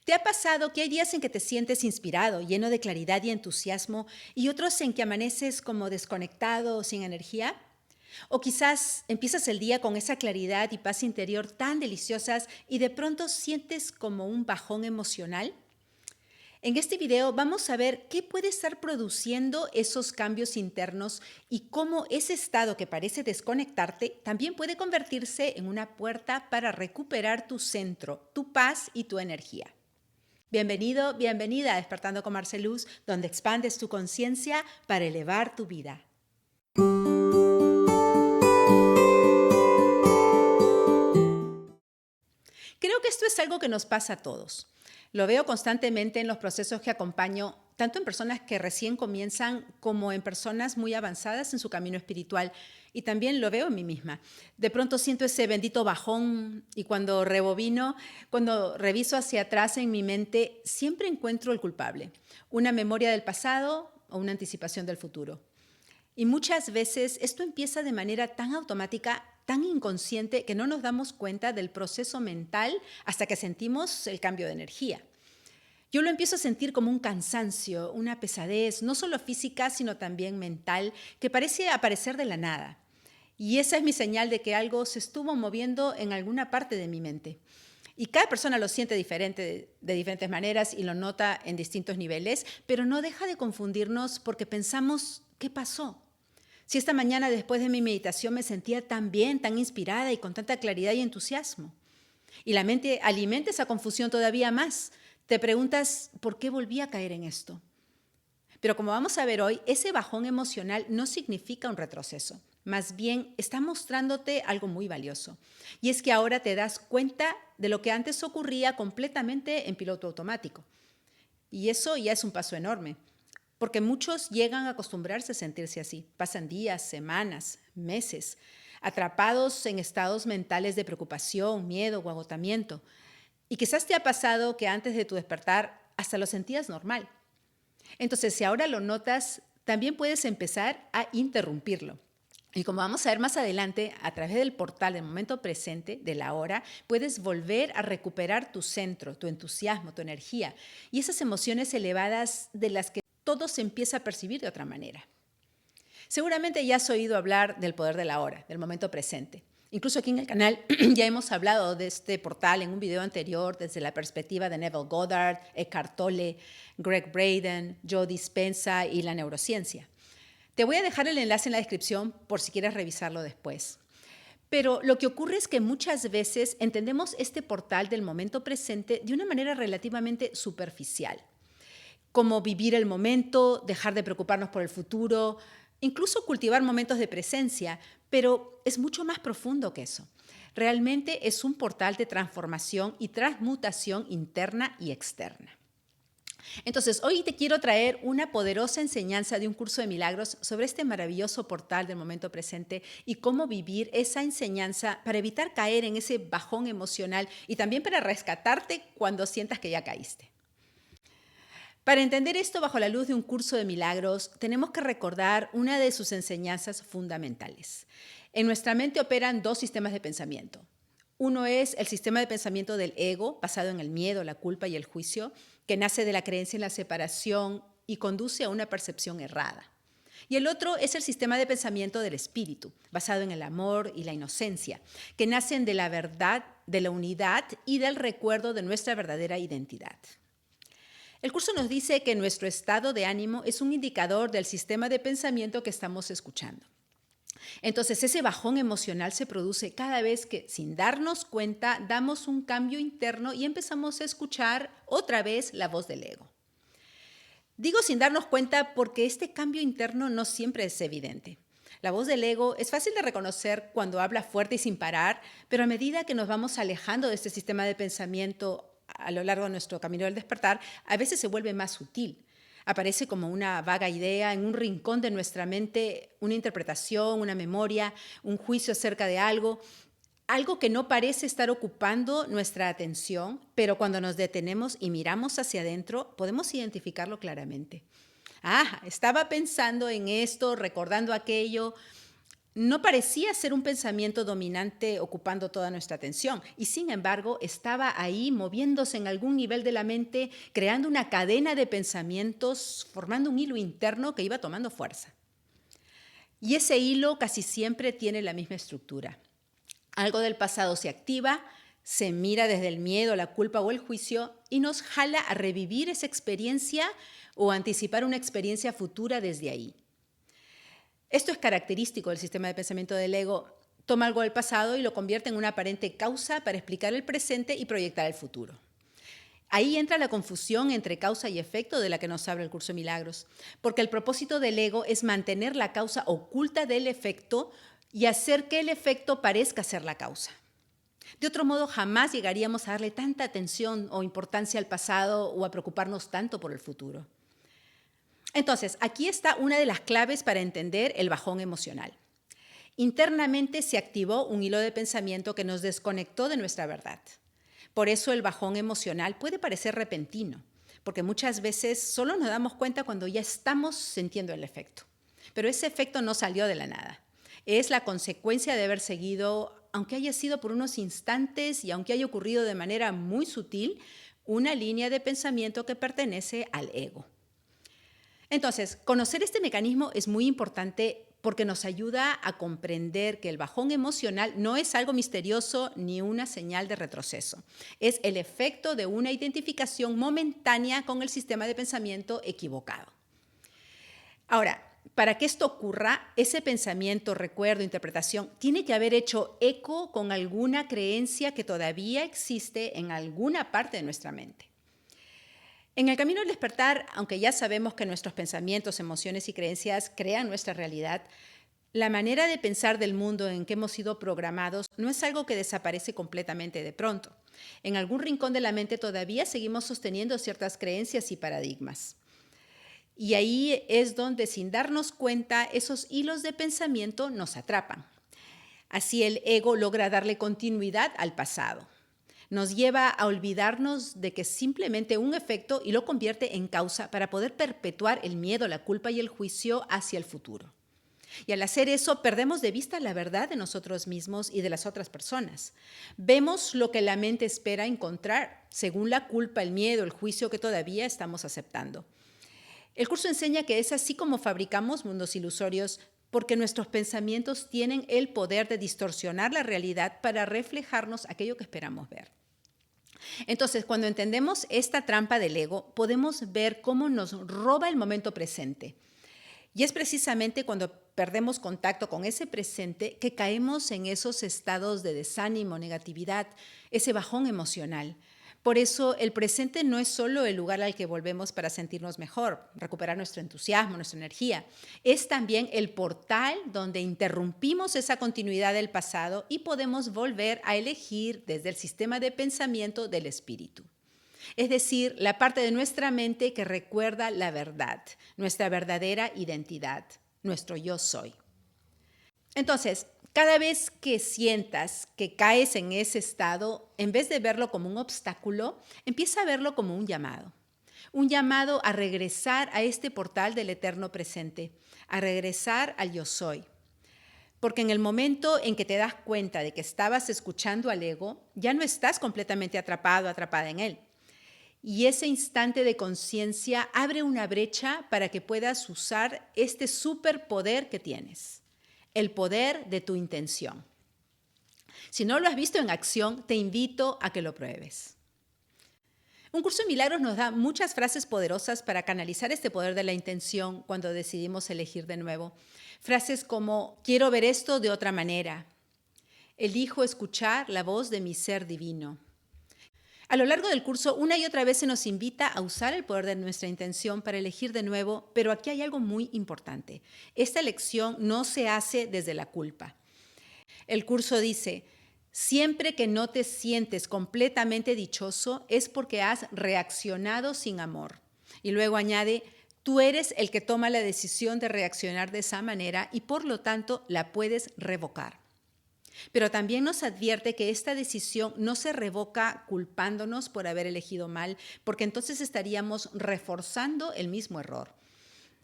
¿Te ha pasado que hay días en que te sientes inspirado, lleno de claridad y entusiasmo, y otros en que amaneces como desconectado o sin energía? O quizás empiezas el día con esa claridad y paz interior tan deliciosas y de pronto sientes como un bajón emocional. En este video vamos a ver qué puede estar produciendo esos cambios internos y cómo ese estado que parece desconectarte también puede convertirse en una puerta para recuperar tu centro, tu paz y tu energía. Bienvenido, bienvenida a Despertando con Marceluz, donde expandes tu conciencia para elevar tu vida. Creo que esto es algo que nos pasa a todos. Lo veo constantemente en los procesos que acompaño, tanto en personas que recién comienzan como en personas muy avanzadas en su camino espiritual. Y también lo veo en mí misma. De pronto siento ese bendito bajón y cuando rebobino, cuando reviso hacia atrás en mi mente, siempre encuentro el culpable. Una memoria del pasado o una anticipación del futuro. Y muchas veces esto empieza de manera tan automática, tan inconsciente, que no nos damos cuenta del proceso mental hasta que sentimos el cambio de energía. Yo lo empiezo a sentir como un cansancio, una pesadez, no solo física, sino también mental, que parece aparecer de la nada. Y esa es mi señal de que algo se estuvo moviendo en alguna parte de mi mente. Y cada persona lo siente diferente, de diferentes maneras y lo nota en distintos niveles, pero no deja de confundirnos porque pensamos, ¿qué pasó? Si esta mañana después de mi meditación me sentía tan bien, tan inspirada y con tanta claridad y entusiasmo. Y la mente alimenta esa confusión todavía más. Te preguntas, ¿por qué volví a caer en esto? Pero como vamos a ver hoy, ese bajón emocional no significa un retroceso. Más bien, está mostrándote algo muy valioso. Y es que ahora te das cuenta de lo que antes ocurría completamente en piloto automático. Y eso ya es un paso enorme. Porque muchos llegan a acostumbrarse a sentirse así. Pasan días, semanas, meses, atrapados en estados mentales de preocupación, miedo o agotamiento. Y quizás te ha pasado que antes de tu despertar hasta lo sentías normal. Entonces, si ahora lo notas, también puedes empezar a interrumpirlo. Y como vamos a ver más adelante, a través del portal del momento presente, de la hora, puedes volver a recuperar tu centro, tu entusiasmo, tu energía y esas emociones elevadas de las que todo se empieza a percibir de otra manera. Seguramente ya has oído hablar del poder de la hora, del momento presente. Incluso aquí en el canal ya hemos hablado de este portal en un video anterior desde la perspectiva de Neville Goddard, Eckhart Tolle, Greg Braden, Joe Dispenza y la neurociencia. Te voy a dejar el enlace en la descripción por si quieres revisarlo después. Pero lo que ocurre es que muchas veces entendemos este portal del momento presente de una manera relativamente superficial, como vivir el momento, dejar de preocuparnos por el futuro, incluso cultivar momentos de presencia, pero es mucho más profundo que eso. Realmente es un portal de transformación y transmutación interna y externa. Entonces, hoy te quiero traer una poderosa enseñanza de un curso de milagros sobre este maravilloso portal del momento presente y cómo vivir esa enseñanza para evitar caer en ese bajón emocional y también para rescatarte cuando sientas que ya caíste. Para entender esto bajo la luz de un curso de milagros, tenemos que recordar una de sus enseñanzas fundamentales. En nuestra mente operan dos sistemas de pensamiento. Uno es el sistema de pensamiento del ego, basado en el miedo, la culpa y el juicio, que nace de la creencia en la separación y conduce a una percepción errada. Y el otro es el sistema de pensamiento del espíritu, basado en el amor y la inocencia, que nacen de la verdad, de la unidad y del recuerdo de nuestra verdadera identidad. El curso nos dice que nuestro estado de ánimo es un indicador del sistema de pensamiento que estamos escuchando. Entonces, ese bajón emocional se produce cada vez que, sin darnos cuenta, damos un cambio interno y empezamos a escuchar otra vez la voz del ego. Digo sin darnos cuenta porque este cambio interno no siempre es evidente. La voz del ego es fácil de reconocer cuando habla fuerte y sin parar, pero a medida que nos vamos alejando de este sistema de pensamiento a lo largo de nuestro camino del despertar, a veces se vuelve más sutil. Aparece como una vaga idea en un rincón de nuestra mente, una interpretación, una memoria, un juicio acerca de algo que no parece estar ocupando nuestra atención, pero cuando nos detenemos y miramos hacia adentro, podemos identificarlo claramente. Estaba pensando en esto, recordando aquello, No parecía ser un pensamiento dominante ocupando toda nuestra atención y sin embargo estaba ahí moviéndose en algún nivel de la mente, creando una cadena de pensamientos, formando un hilo interno que iba tomando fuerza. Y ese hilo casi siempre tiene la misma estructura. Algo del pasado se activa, se mira desde el miedo, la culpa o el juicio y nos jala a revivir esa experiencia o anticipar una experiencia futura desde ahí. Esto es característico del sistema de pensamiento del ego. Toma algo del pasado y lo convierte en una aparente causa para explicar el presente y proyectar el futuro. Ahí entra la confusión entre causa y efecto de la que nos habla el curso de Milagros, porque el propósito del ego es mantener la causa oculta del efecto y hacer que el efecto parezca ser la causa. De otro modo, jamás llegaríamos a darle tanta atención o importancia al pasado o a preocuparnos tanto por el futuro. Entonces, aquí está una de las claves para entender el bajón emocional. Internamente se activó un hilo de pensamiento que nos desconectó de nuestra verdad. Por eso el bajón emocional puede parecer repentino, porque muchas veces solo nos damos cuenta cuando ya estamos sintiendo el efecto. Pero ese efecto no salió de la nada. Es la consecuencia de haber seguido, aunque haya sido por unos instantes y aunque haya ocurrido de manera muy sutil, una línea de pensamiento que pertenece al ego. Entonces, conocer este mecanismo es muy importante porque nos ayuda a comprender que el bajón emocional no es algo misterioso ni una señal de retroceso. Es el efecto de una identificación momentánea con el sistema de pensamiento equivocado. Ahora, para que esto ocurra, ese pensamiento, recuerdo, interpretación, tiene que haber hecho eco con alguna creencia que todavía existe en alguna parte de nuestra mente. En el camino del despertar, aunque ya sabemos que nuestros pensamientos, emociones y creencias crean nuestra realidad, la manera de pensar del mundo en que hemos sido programados no es algo que desaparece completamente de pronto. En algún rincón de la mente todavía seguimos sosteniendo ciertas creencias y paradigmas. Y ahí es donde, sin darnos cuenta, esos hilos de pensamiento nos atrapan. Así el ego logra darle continuidad al pasado. Nos lleva a olvidarnos de que es simplemente un efecto y lo convierte en causa para poder perpetuar el miedo, la culpa y el juicio hacia el futuro. Y al hacer eso, perdemos de vista la verdad de nosotros mismos y de las otras personas. Vemos lo que la mente espera encontrar, según la culpa, el miedo, el juicio que todavía estamos aceptando. El curso enseña que es así como fabricamos mundos ilusorios, porque nuestros pensamientos tienen el poder de distorsionar la realidad para reflejarnos aquello que esperamos ver. Entonces, cuando entendemos esta trampa del ego, podemos ver cómo nos roba el momento presente. Y es precisamente cuando perdemos contacto con ese presente que caemos en esos estados de desánimo, negatividad, ese bajón emocional. Por eso el presente no es solo el lugar al que volvemos para sentirnos mejor, recuperar nuestro entusiasmo, nuestra energía. Es también el portal donde interrumpimos esa continuidad del pasado y podemos volver a elegir desde el sistema de pensamiento del espíritu. Es decir, la parte de nuestra mente que recuerda la verdad, nuestra verdadera identidad, nuestro yo soy. Entonces, cada vez que sientas que caes en ese estado, en vez de verlo como un obstáculo, empieza a verlo como un llamado a regresar a este portal del eterno presente, a regresar al yo soy. Porque en el momento en que te das cuenta de que estabas escuchando al ego, ya no estás completamente atrapado, atrapada en él. Y ese instante de conciencia abre una brecha para que puedas usar este superpoder que tienes, el poder de tu intención. Si no lo has visto en acción, te invito a que lo pruebes. Un curso de milagros nos da muchas frases poderosas para canalizar este poder de la intención cuando decidimos elegir de nuevo. Frases como, quiero ver esto de otra manera. Elijo escuchar la voz de mi ser divino. A lo largo del curso, una y otra vez se nos invita a usar el poder de nuestra intención para elegir de nuevo, pero aquí hay algo muy importante. Esta elección no se hace desde la culpa. El curso dice, siempre que no te sientes completamente dichoso es porque has reaccionado sin amor. Y luego añade, tú eres el que toma la decisión de reaccionar de esa manera y por lo tanto la puedes revocar. Pero también nos advierte que esta decisión no se revoca culpándonos por haber elegido mal, porque entonces estaríamos reforzando el mismo error.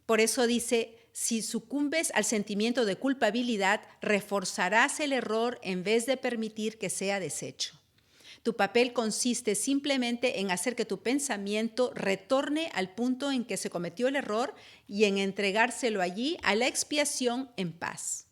Por eso dice, si sucumbes al sentimiento de culpabilidad, reforzarás el error en vez de permitir que sea deshecho. Tu papel consiste simplemente en hacer que tu pensamiento retorne al punto en que se cometió el error y en entregárselo allí a la expiación en paz.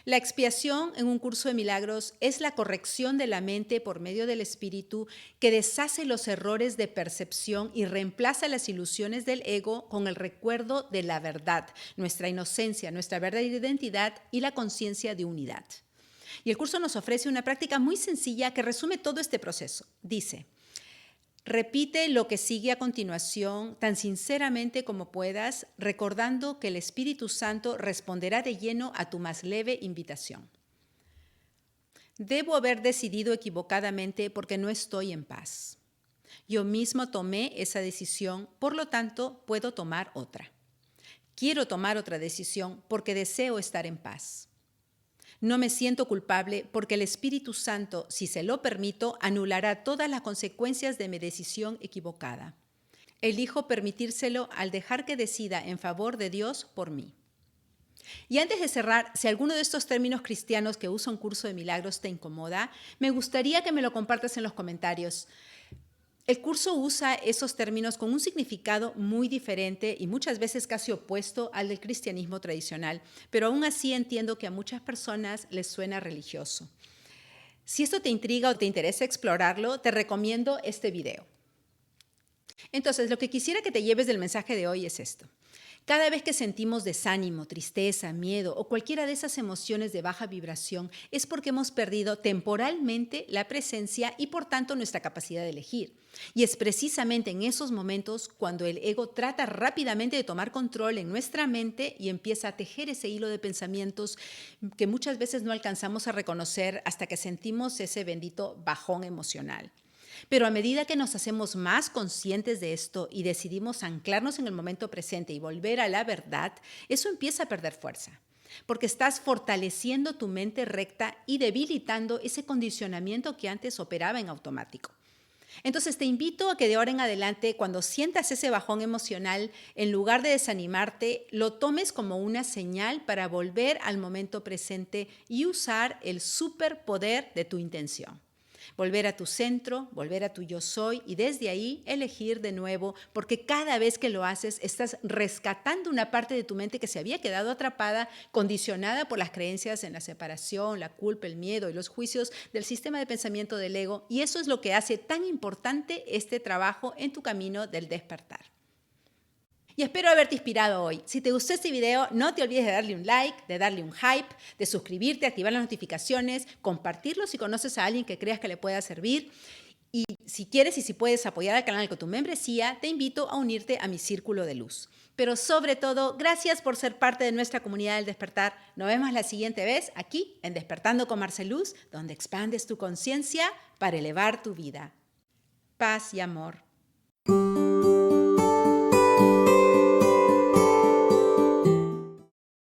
La expiación en un curso de milagros es la corrección de la mente por medio del espíritu que deshace los errores de percepción y reemplaza las ilusiones del ego con el recuerdo de la verdad, nuestra inocencia, nuestra verdadera identidad y la conciencia de unidad. Y el curso nos ofrece una práctica muy sencilla que resume todo este proceso. Dice: repite lo que sigue a continuación tan sinceramente como puedas, recordando que el Espíritu Santo responderá de lleno a tu más leve invitación. Debo haber decidido equivocadamente porque no estoy en paz. Yo mismo tomé esa decisión, por lo tanto, puedo tomar otra. Quiero tomar otra decisión porque deseo estar en paz. No me siento culpable porque el Espíritu Santo, si se lo permito, anulará todas las consecuencias de mi decisión equivocada. Elijo permitírselo al dejar que decida en favor de Dios por mí. Y antes de cerrar, si alguno de estos términos cristianos que usa un curso de milagros te incomoda, me gustaría que me lo compartas en los comentarios. El curso usa esos términos con un significado muy diferente y muchas veces casi opuesto al del cristianismo tradicional, pero aún así entiendo que a muchas personas les suena religioso. Si esto te intriga o te interesa explorarlo, te recomiendo este video. Entonces, lo que quisiera que te lleves del mensaje de hoy es esto. Cada vez que sentimos desánimo, tristeza, miedo o cualquiera de esas emociones de baja vibración es porque hemos perdido temporalmente la presencia y por tanto nuestra capacidad de elegir. Y es precisamente en esos momentos cuando el ego trata rápidamente de tomar control en nuestra mente y empieza a tejer ese hilo de pensamientos que muchas veces no alcanzamos a reconocer hasta que sentimos ese bendito bajón emocional. Pero a medida que nos hacemos más conscientes de esto y decidimos anclarnos en el momento presente y volver a la verdad, eso empieza a perder fuerza, porque estás fortaleciendo tu mente recta y debilitando ese condicionamiento que antes operaba en automático. Entonces te invito a que de ahora en adelante, cuando sientas ese bajón emocional, en lugar de desanimarte, lo tomes como una señal para volver al momento presente y usar el superpoder de tu intención. Volver a tu centro, volver a tu yo soy y desde ahí elegir de nuevo, porque cada vez que lo haces estás rescatando una parte de tu mente que se había quedado atrapada, condicionada por las creencias en la separación, la culpa, el miedo y los juicios del sistema de pensamiento del ego, y eso es lo que hace tan importante este trabajo en tu camino del despertar. Y espero haberte inspirado hoy. Si te gustó este video, no te olvides de darle un like, de darle un hype, de suscribirte, activar las notificaciones, compartirlo si conoces a alguien que creas que le pueda servir. Y si quieres y si puedes apoyar al canal con tu membresía, te invito a unirte a mi círculo de luz. Pero sobre todo, gracias por ser parte de nuestra comunidad del despertar. Nos vemos la siguiente vez aquí en Despertando con Marceluz, donde expandes tu conciencia para elevar tu vida. Paz y amor.